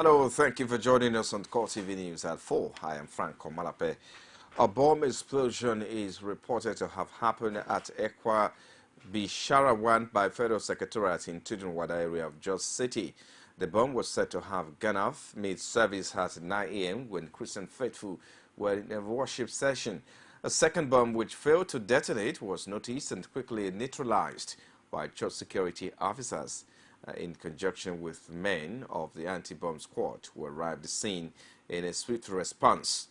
Hello, thank you for joining us on CoreTV News at 4. I am Frank Komalape. A bomb explosion is reported to have happened at Ekwa Bisharawan by Federal Secretariat in Tudunwada area of Jos City. The bomb was said to have gone off mid-service at 9 a.m. when Christian faithful were in a worship session. A second bomb which failed to detonate was noticed and quickly neutralized by church security officers. In conjunction with men of the anti-bomb squad who arrived at the scene in a swift response.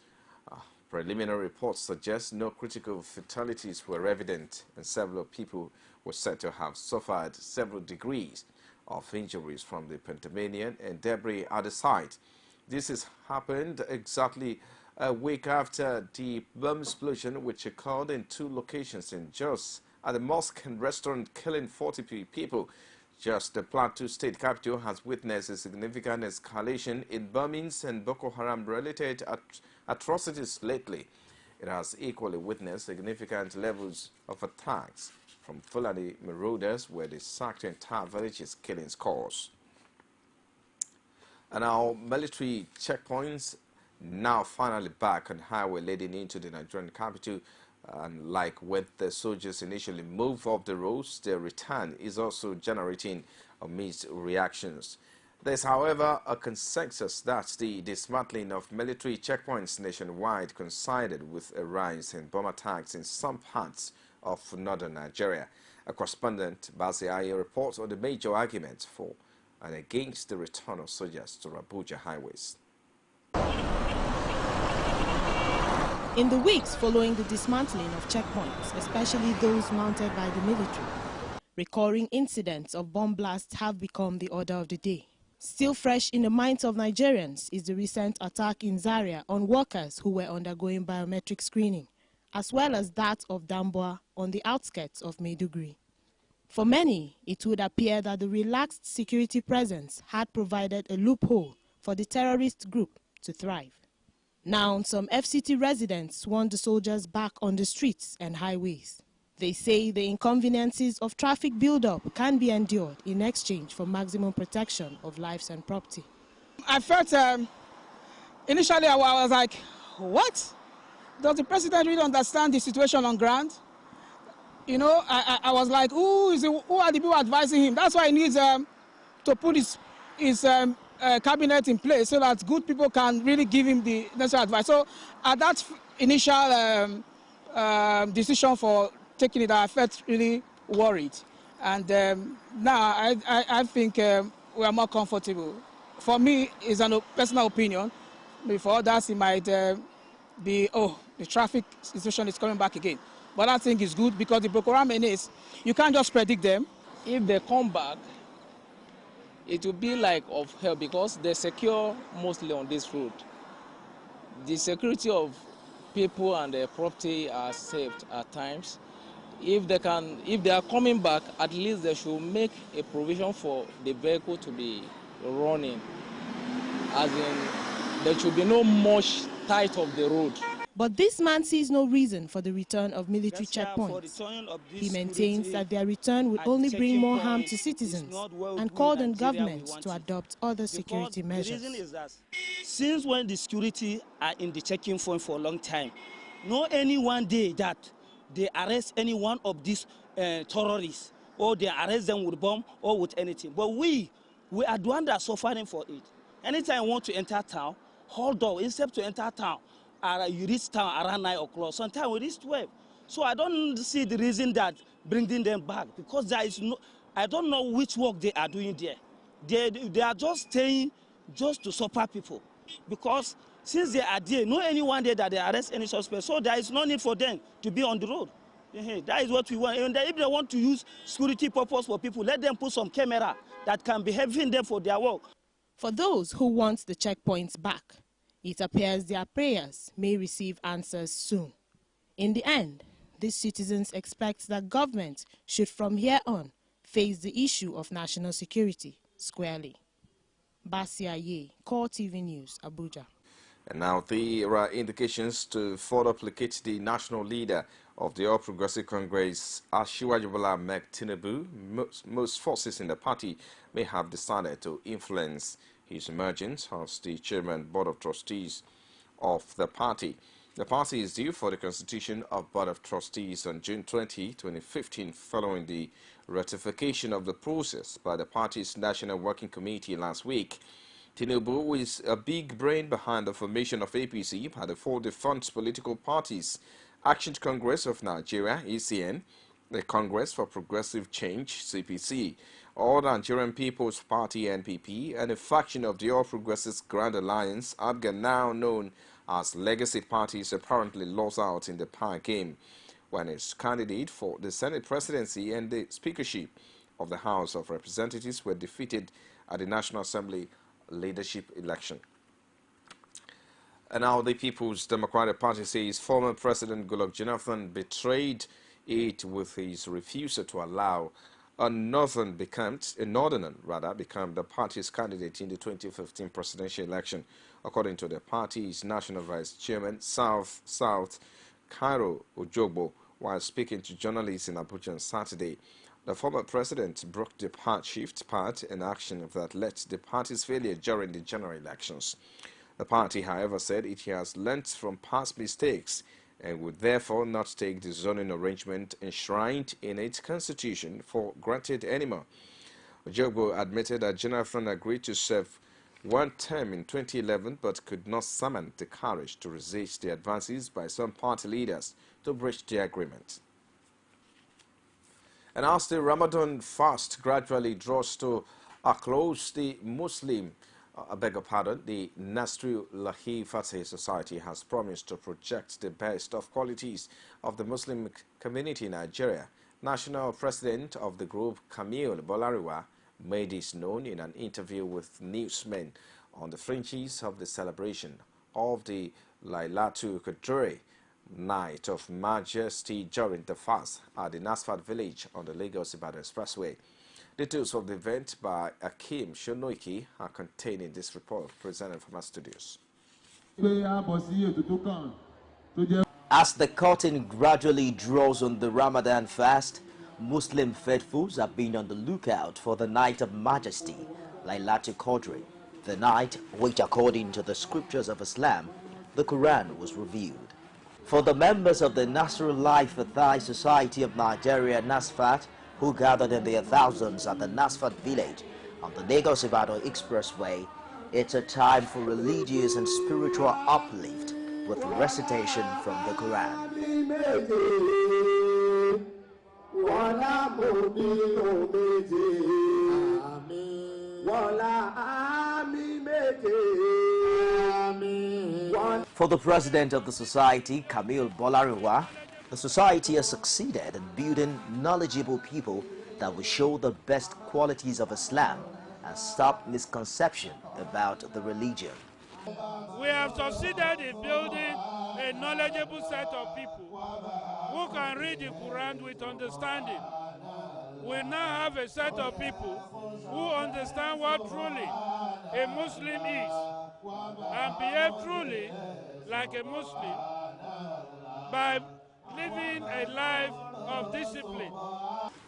Preliminary reports suggest no critical fatalities were evident and several people were said to have suffered several degrees of injuries from the pandemonium and debris at the site. This has happened exactly a week after the bomb explosion which occurred in two locations in Jos at the mosque and restaurant, killing 40 people. Just the Plateau State capital has witnessed a significant escalation in bombings and Boko Haram-related atrocities lately. It has equally witnessed significant levels of attacks from Fulani marauders where they sacked entire villages, killing scores. And our military checkpoints now finally back on highway leading into the Nigerian capital. And like when the soldiers initially moved off the roads, their return is also generating mixed reactions. There's, however, a consensus that the dismantling of military checkpoints nationwide coincided with a rise in bomb attacks in some parts of northern Nigeria. A correspondent, Basi Aye, reports on the major arguments for and against the return of soldiers to Abuja highways. In the weeks following the dismantling of checkpoints, especially those mounted by the military, recurring incidents of bomb blasts have become the order of the day. Still fresh in the minds of Nigerians is the recent attack in Zaria on workers who were undergoing biometric screening, as well as that of Damboa on the outskirts of Maiduguri. For many, it would appear that the relaxed security presence had provided a loophole for the terrorist group to thrive. Now, some FCT residents want the soldiers back on the streets and highways. They say the inconveniences of traffic buildup can be endured in exchange for maximum protection of lives and property. I felt, initially I was like, what? Does the president really understand the situation on ground? You know, I was like, who are the people advising him? That's why he needs to put his cabinet in place so that good people can really give him the necessary advice. So at that initial decision for taking it, I felt really worried. And now I think we are more comfortable. For me, it's a personal opinion. For others, it might be, oh, the traffic situation is coming back again. But I think it's good because the Boko Haram menace, you can't just predict them. If they come back, it will be like of help because they secure mostly on this road. The security of people and their property are saved at times. If they are coming back, at least they should make a provision for the vehicle to be running. As in, there should be no much tight of the road. But this man sees no reason for the return of military checkpoints. He maintains that their return will only bring more harm to citizens and called on governments to adopt other security measures. The reason is that since when the security are in the checking point for a long time, no any one day that they arrest any one of these terrorists or they arrest them with bomb or with anything. But we are the one that are suffering for it. Anytime you want to enter town, hold on, except to enter town. You reach town around 9 o'clock. Sometimes we reach 12. So I don't see the reason that bringing them back because there is no. I don't know which work they are doing there. They are just staying just to suffer people because since they are there, no anyone there that they arrest any suspect. So there is no need for them to be on the road. That is what we want. And if they want to use security purpose for people, let them put some camera that can be helping them for their work. For those who want the checkpoints back, it appears their prayers may receive answers soon. In the end, these citizens expect that government should from here on face the issue of national security squarely. Basi Aye, CoreTV News, Abuja. And now there are indications to further placate the national leader of the All Progressive Congress, Asiwaju Bola Ahmed Tinubu. Most forces in the party may have decided to influence his emergence as the chairman board of trustees of the party. The party is due for the constitution of Board of Trustees on June 20, 2015, following the ratification of the process by the party's National Working Committee last week. Tinubu, who is a big brain behind the formation of APC by the four defunct political parties, Action Congress of Nigeria, ACN, the Congress for Progressive Change, CPC, All Nigerian People's Party, NPP, and a faction of the All Progressives Grand Alliance, ABGA, now known as legacy parties, apparently lost out in the power game when its candidate for the Senate presidency and the speakership of the House of Representatives were defeated at the National Assembly leadership election. And now the People's Democratic Party says former President Goodluck Jonathan betrayed it with his refusal to allow a northerner become the party's candidate in the 2015 presidential election, according to the party's national vice chairman, South Cairo Ojogbo, while speaking to journalists in Abuja on Saturday. The former president broke the shift path and action that led to the party's failure during the general elections. The party, however, said it has learnt from past mistakes and would therefore not take the zoning arrangement enshrined in its constitution for granted anymore. Ojogbo admitted that Jonathan agreed to serve one term in 2011 but could not summon the courage to resist the advances by some party leaders to breach the agreement. And as the Ramadan fast gradually draws to a close, the the Nasrul Lahi Fateh Society has promised to project the best of qualities of the Muslim community in Nigeria. National President of the group, Camille Bolariwa, made this known in an interview with newsmen on the fringes of the celebration of the Lailatul Qadr, Night of Majesty during the fast at the Nasfat village on the Lagos-Ibadan Expressway. Details of the event by Akim Shonoiki are contained in this report presented from our studios. As the curtain gradually draws on the Ramadan fast, Muslim faithfuls have been on the lookout for the Night of Majesty, Lailatul Qadr, the night which, according to the scriptures of Islam, the Quran was revealed. For the members of the Nasrul Fateh Society of Nigeria, NASFAT, who gathered in their thousands at the Nasfat village on the Lagos-Ibadan Expressway, it's a time for religious and spiritual uplift with recitation from the Quran. For the president of the society, Camille Bolariwa, the society has succeeded in building knowledgeable people that will show the best qualities of Islam and stop misconception about the religion. We have succeeded in building a knowledgeable set of people who can read the Quran with understanding. We now have a set of people who understand what truly a Muslim is and behave truly like a Muslim by living a life of discipline.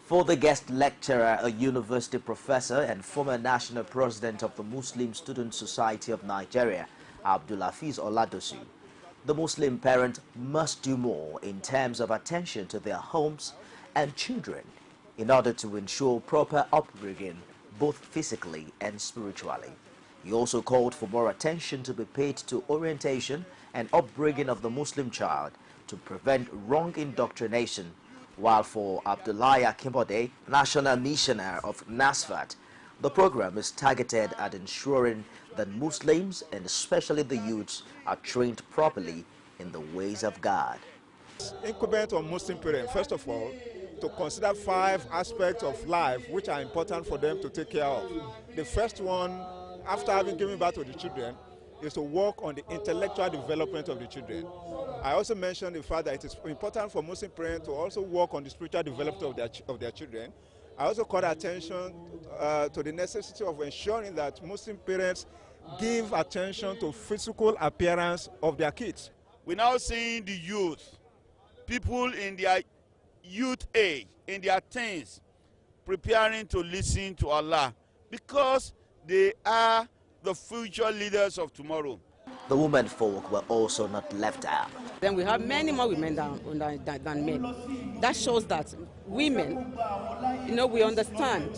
For the guest lecturer, a university professor and former national president of the Muslim Student Society of Nigeria, Abdulafiz Oladosu, the Muslim parent must do more in terms of attention to their homes and children in order to ensure proper upbringing both physically and spiritually. He also called for more attention to be paid to orientation and upbringing of the Muslim child to prevent wrong indoctrination, while for Abdullahi Akimbode, national missioner of NASFAT, the program is targeted at ensuring that Muslims, and especially the youths, are trained properly in the ways of God. Incumbent on Muslim parents, first of all, to consider 5 aspects of life which are important for them to take care of. The first one, after having given birth to the children, is to work on the intellectual development of the children. I also mentioned the fact that it is important for Muslim parents to also work on the spiritual development of their children. I also called attention to the necessity of ensuring that Muslim parents give attention to physical appearance of their kids. We're now seeing the youth, people in their youth age, in their teens, preparing to listen to Allah because they are the future leaders of tomorrow. The women folk were also not left out. Then we have many more women than men. That shows that women, we understand,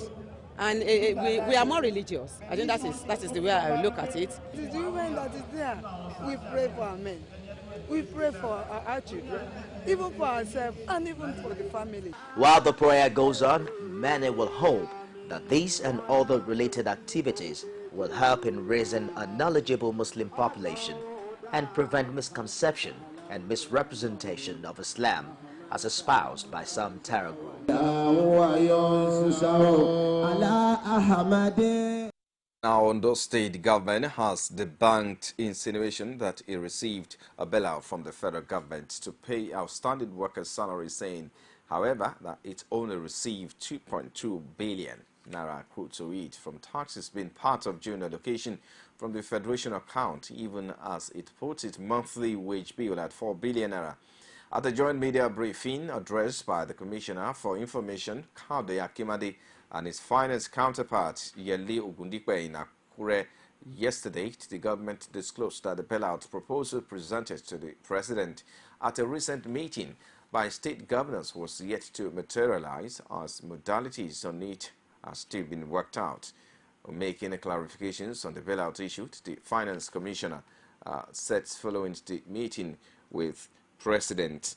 and we are more religious. I think that is the way I look at it. It is the women that is there. We pray for our men. We pray for our children, even for ourselves, and even for the family. While the prayer goes on, many will hope that these and other related activities will help in raising a knowledgeable Muslim population and prevent misconception and misrepresentation of Islam as espoused by some terror groups. Now, Ondo State government has debunked insinuation that it received a bailout from the federal government to pay outstanding workers' salaries, saying, however, that it only received 2.2 billion naira accrued to it from taxes being part of June allocation from the Federation account, even as it puts its monthly wage bill at 4 billion naira. At a joint media briefing addressed by the Commissioner for Information, Kade Akimade, and his finance counterpart, Yeli Ogundipe, in Akure yesterday, the government disclosed that the bailout proposal presented to the president at a recent meeting by state governors was yet to materialize, as modalities on it are still being worked out. Making clarifications on the bailout issue, the finance commissioner said following the meeting with President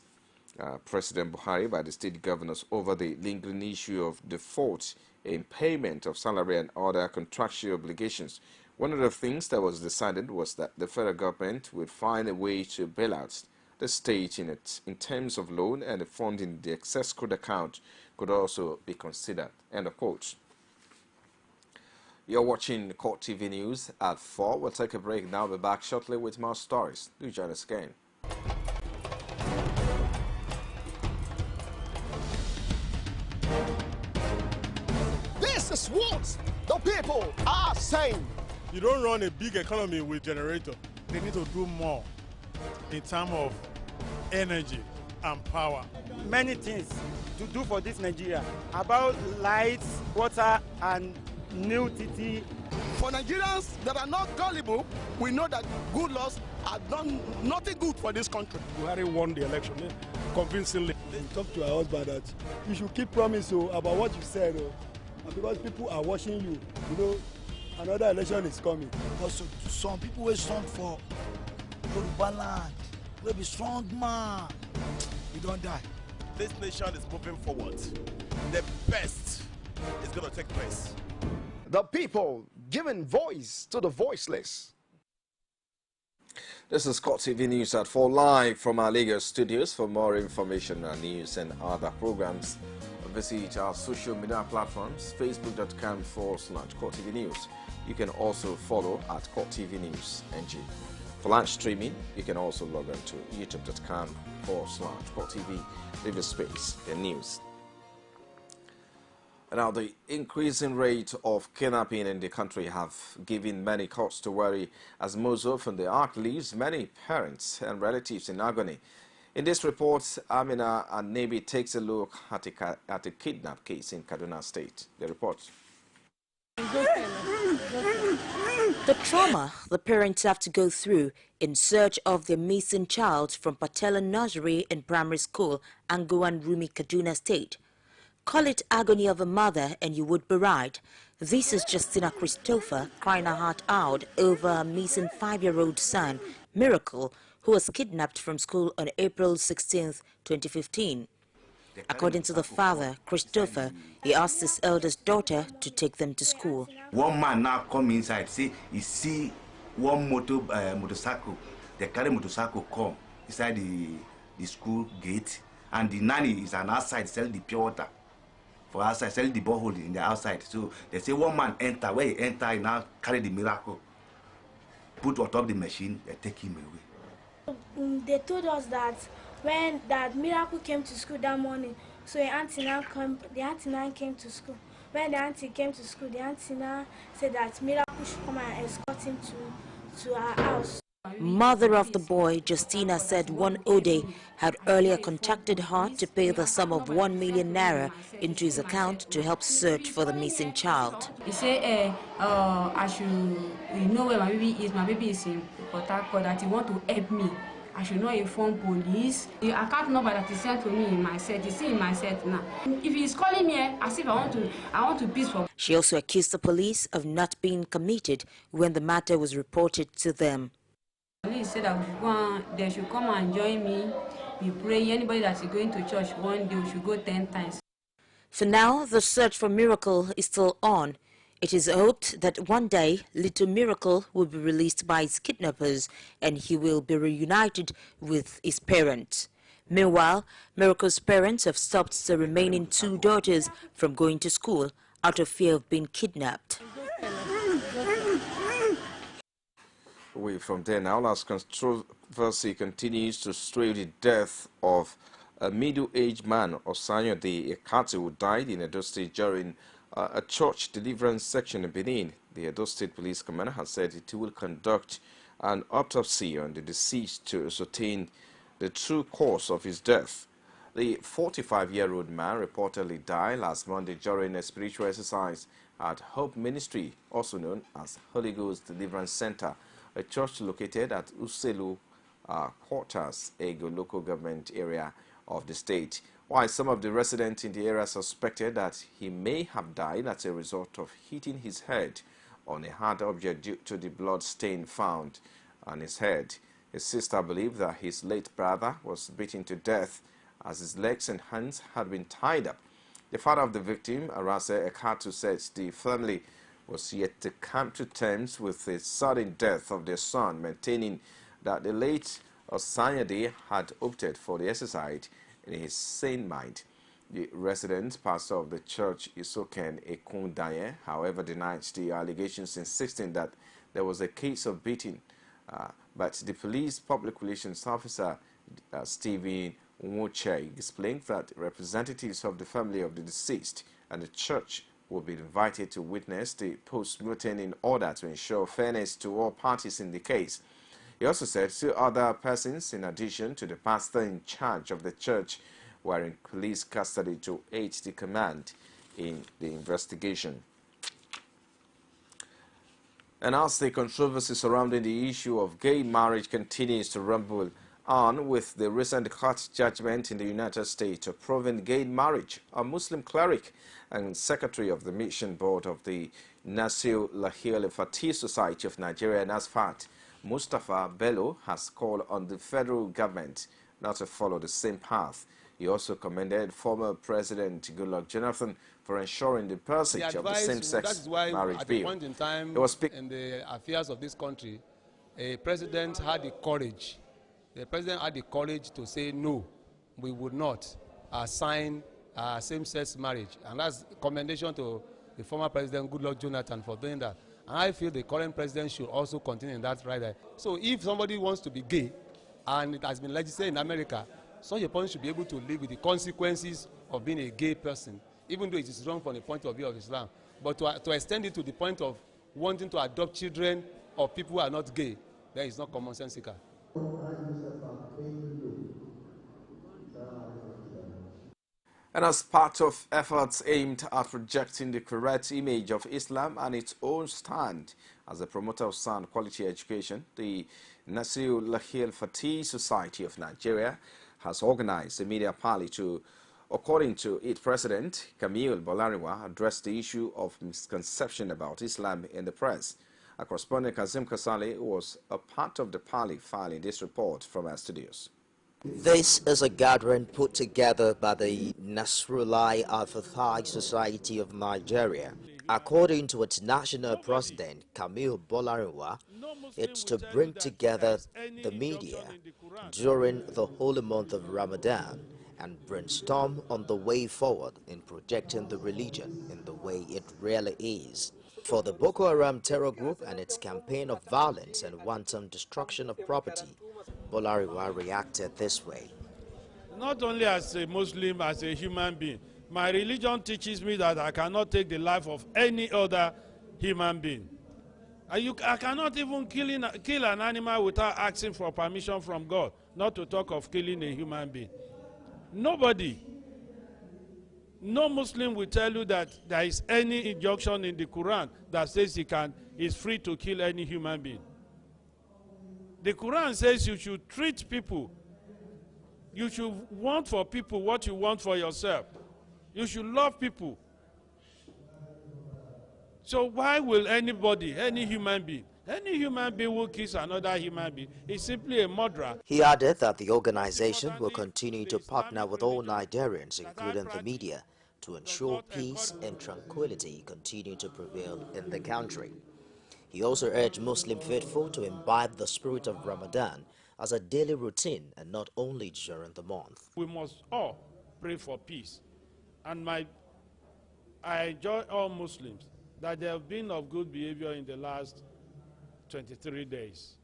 Buhari by the state governors over the lingering issue of default in payment of salary and other contractual obligations. One of the things that was decided was that the federal government would find a way to bail out the state in terms of loan, and the funding the excess code account could also be considered. End of quote. You're watching CoreTV News at 4. We'll take a break now. We'll be back shortly with more stories. Do join us again. This is what the people are saying. You don't run a big economy with generator. They need to do more in terms of energy and power. Many things to do for this Nigeria about lights, water, and new TT. For Nigerians that are not gullible, we know that good laws have done nothing good for this country. Buhari won the election convincingly. Talk to our husband that you should keep promise about what you said, and because people are watching you, another election is coming. Also, some people will stand for Yoruba land. Will be strong man. We don't die. This nation is moving forward. The best is going to take place. The people giving voice to the voiceless. This is CoreTV News at 4 live from our Lagos studios. For more information on news and other programs, visit our social media platforms, facebook.com/CoreTV News. You can also follow at CoreTV News NG. For live streaming, you can also log on to youtube.com/CoreTV. Leave a space in news. Now, the increasing rate of kidnapping in the country have given many cause to worry, as most often the act leaves many parents and relatives in agony. In this report, Amina Anebi takes a look at a kidnap case in Kaduna State. The report. The trauma the parents have to go through in search of their missing child from Patella Nursery and Primary School, Anguwan Rumi, Kaduna State. Call it agony of a mother and you would be right. This is Justina Christopher crying her heart out over her missing 5-year-old son, Miracle, who was kidnapped from school on April 16, 2015. According to the father, Christopher, he asked his eldest daughter to take them to school. One man now come inside, see, he see one motorcycle, the carry motorcycle come inside the school gate, and the nanny is on outside selling the pure water. For outside, selling the borehole in the outside. So they say one man enter, where he enter, he now carry the Miracle, put on top the machine, they take him away. They told us that when that Miracle came to school that morning, so the auntie now came to school. When the auntie came to school, the auntie now said that Miracle should come and escort him to our house. Mother of the boy, Justina, said one Ode had earlier contacted her to pay the sum of 1 million naira into his account to help search for the missing child. He said, I should know where my baby is in Port Harcourt, that he want to help me. I should not inform police. The account number that he sent to me in my set, is in my set now. If he's calling me as if I want to peace for. She also accused the police of not being committed when the matter was reported to them. Police said that they should come and join me. We pray anybody that is going to church one day, we should go 10 times. For now, the search for Miracle is still on. It is hoped that one day, little Miracle will be released by his kidnappers and he will be reunited with his parents. Meanwhile, Miracle's parents have stopped the remaining 2 daughters from going to school out of fear of being kidnapped. Away from there now, as controversy continues to stir the death of a middle-aged man, Osanyode Ekati, who died in Edo State during a church deliverance section in Benin. The Edo State Police Commander has said it will conduct an autopsy on the deceased to ascertain the true cause of his death. The 45-year-old man reportedly died last Monday during a spiritual exercise at Hope Ministry, also known as Holy Ghost Deliverance Center, a church located at Uselu Quarters, Ego local government area of the state. While some of the residents in the area suspected that he may have died as a result of hitting his head on a hard object due to the blood stain found on his head. His sister believed that his late brother was beaten to death as his legs and hands had been tied up. The father of the victim, Arase Ekatu, said the family was yet to come to terms with the sudden death of their son, maintaining that the late Osanyade had opted for the exercise in his sane mind. The resident pastor of the church, Isoken Ekundaye, however, denied the allegations, insisting that there was a case of beating. But the police public relations officer, Stephen Nwoche, explained that representatives of the family of the deceased and the church will be invited to witness the post-mortem in order to ensure fairness to all parties in the case. He also said 2 other persons, in addition to the pastor in charge of the church, were in police custody to aid the command in the investigation. And as the controversy surrounding the issue of gay marriage continues to rumble on with the recent court judgment in the United States approving gay marriage, a Muslim cleric and secretary of the mission board of the Nasir Lahil Fatih Society of Nigeria, NASFAT, Mustafa Bello, has called on the federal government not to follow the same path. He also commended former President Goodluck Jonathan for ensuring the passage of the same-sex marriage at bill. a point in time in the affairs of this country, a president had the courage. The president had the courage to say, no, we would not sign same-sex marriage. And that's commendation to the former president, Goodluck Jonathan, for doing that. And I feel the current president should also continue in that right. So if somebody wants to be gay, and it has been legislated in America, such a person should be able to live with the consequences of being a gay person, even though it is wrong from the point of view of Islam. But to extend it to the point of wanting to adopt children of people who are not gay, that is not commonsensical. And as part of efforts aimed at projecting the correct image of Islam and its own stand as a promoter of sound quality education, the Nasir Lahil Fatih Society of Nigeria has organized a media party to, according to its president, Camille Bolariwa, address the issue of misconception about Islam in the press. Our correspondent Kazim Kasale was a part of the party filing this report from our studios. This is a gathering put together by the Nasrullah Al-Fatih Society of Nigeria. According to its national president, Camille Bolariwa, it's to bring together the media during the holy month of Ramadan and brainstorm on the way forward in projecting the religion in the way it really is. For the Boko Haram terror group and its campaign of violence and wanton destruction of property, Bolariwa reacted this way. Not only as a Muslim, as a human being, my religion teaches me that I cannot take the life of any other human being. I cannot even kill an animal without asking for permission from God, not to talk of killing a human being. Nobody, no Muslim will tell you that there is any injunction in the Quran that says is free to kill any human being. The Quran says you should treat people. You should want for people what you want for yourself. You should love people. So why will anybody, any human being who kills another human being is simply a murderer? He added that the organization will continue to partner with all Nigerians, including the media, to ensure peace and tranquility continue to prevail in the country. He also urged Muslim faithful to imbibe the spirit of Ramadan as a daily routine and not only during the month. We must all pray for peace. And I enjoy all Muslims that they have been of good behavior in the last 23 days.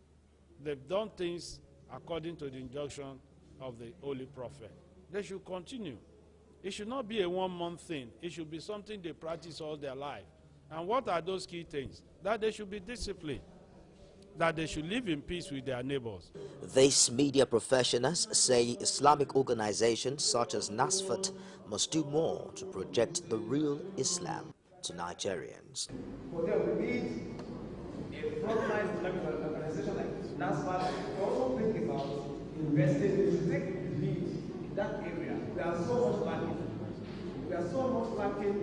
They've done things according to the injunction of the Holy Prophet. They should continue. It should not be a one-month thing. It should be something they practice all their life. And what are those key things? That they should be disciplined, that they should live in peace with their neighbors. These media professionals say Islamic organizations such as NASFAT must do more to project the real Islam to Nigerians. For them, we need a frontline Islamic organization like NASFAT to also think about investing, to take the lead in that area. We are so much lacking. We are so much lacking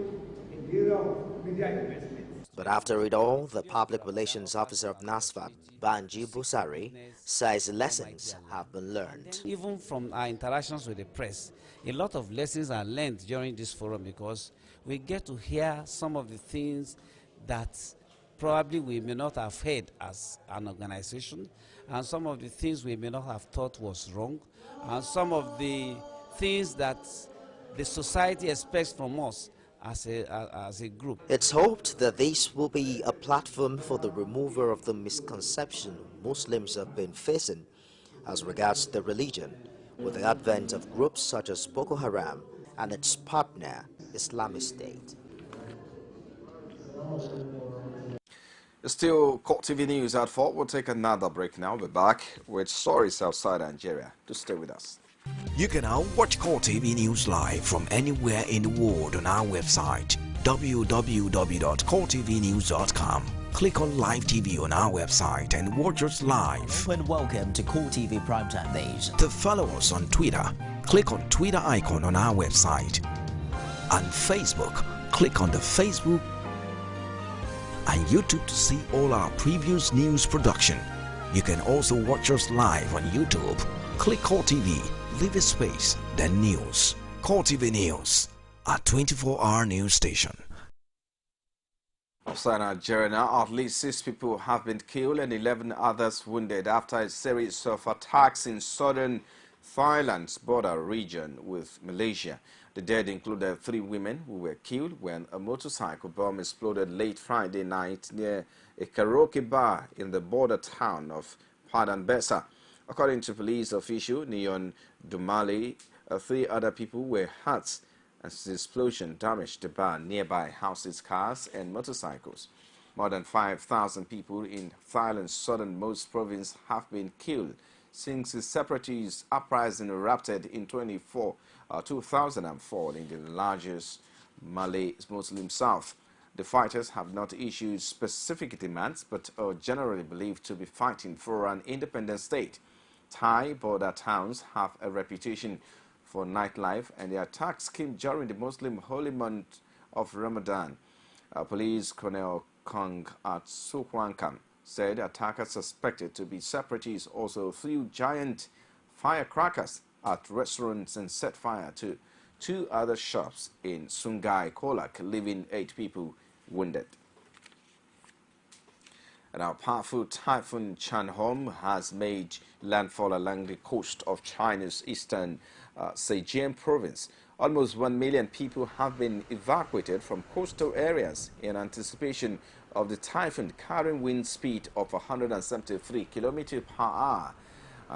in the area of media investment. But after it all, the public relations officer of NASFAT, Banji Busari, says lessons have been learned. Even from our interactions with the press, a lot of lessons are learned during this forum because we get to hear some of the things that probably we may not have heard as an organization, and some of the things we may not have thought was wrong, and some of the things that the society expects from us as a group. It's hoped that this will be a platform for the removal of the misconception Muslims have been facing as regards the religion, with the advent of groups such as Boko Haram and its partner, Islamic State. Still, CoreTV News at 4. We'll take another break now. We'll be back with stories outside Nigeria. Do stay with us. You can now watch CoreTV News live from anywhere in the world on our website, www.coretvnews.com. Click on Live TV on our website and watch us live. And welcome to CoreTV Primetime Days. To follow us on Twitter, click on Twitter icon on our website. On Facebook, click on the Facebook and YouTube to see all our previous news production. You can also watch us live on YouTube. Click CoreTV, leave a space, then news. CoreTV News, a 24-hour news station. Outside Nigeria now, at least 6 people have been killed and 11 others wounded after a series of attacks in southern Thailand's border region with Malaysia. The dead included 3 women who were killed when a motorcycle bomb exploded late Friday night near a karaoke bar in the border town of Padang Besar. According to police official Neon Dumali, 3 other people were hurt as the explosion damaged the bar, nearby houses, cars and motorcycles. More than 5,000 people in Thailand's southernmost province have been killed since the separatist uprising erupted in 2004 in the largest Malay Muslim South. The fighters have not issued specific demands but are generally believed to be fighting for an independent state. Thai border towns have a reputation for nightlife, and the attacks came during the Muslim holy month of Ramadan. Police Colonel Kong at Sukwankam said attackers suspected to be separatists also threw giant firecrackers at restaurants and set fire to 2 other shops in Sungai Kolak, leaving 8 people wounded. And our powerful typhoon Chanhom has made landfall along the coast of China's eastern Zhejiang province. Almost 1 million people have been evacuated from coastal areas in anticipation of the typhoon carrying wind speed of 173 km per hour.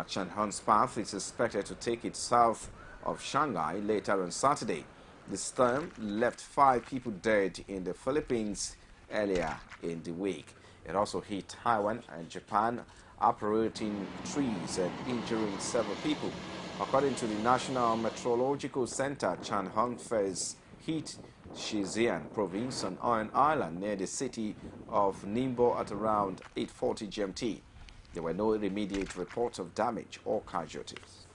Chanhom's path is expected to take it south of Shanghai later on Saturday. The storm left 5 people dead in the Philippines earlier in the week. It also hit Taiwan and Japan, uprooting trees and injuring several people. According to the National Meteorological Center, Chan Hung phase hit Shixian province on Iron Island near the city of Ningbo at around 8:40 GMT. There were no immediate reports of damage or casualties.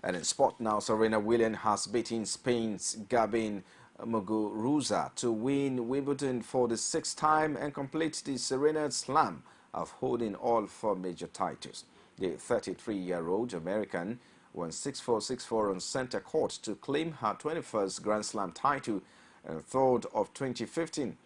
And in sport now, Serena Williams has beaten Spain's Gabin Muguruza to win Wimbledon for the 6th time and complete the Serena Slam of holding all 4 major titles. The 33-year-old American won 6-4, 6-4 on center court to claim her 21st Grand Slam title and 3rd of 2015.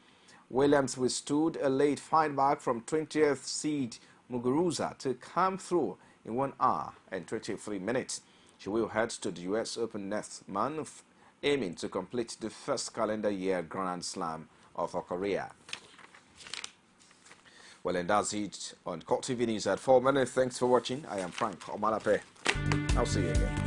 Williams withstood a late fight back from 20th seed Muguruza to come through in 1 hour and 23 minutes. She will head to the U.S. Open next month, aiming to complete the first calendar year Grand Slam of her career. Well, and that's it on CoreTV News at 4 minutes. Thanks for watching. I am Frank Omalape. I'll see you again.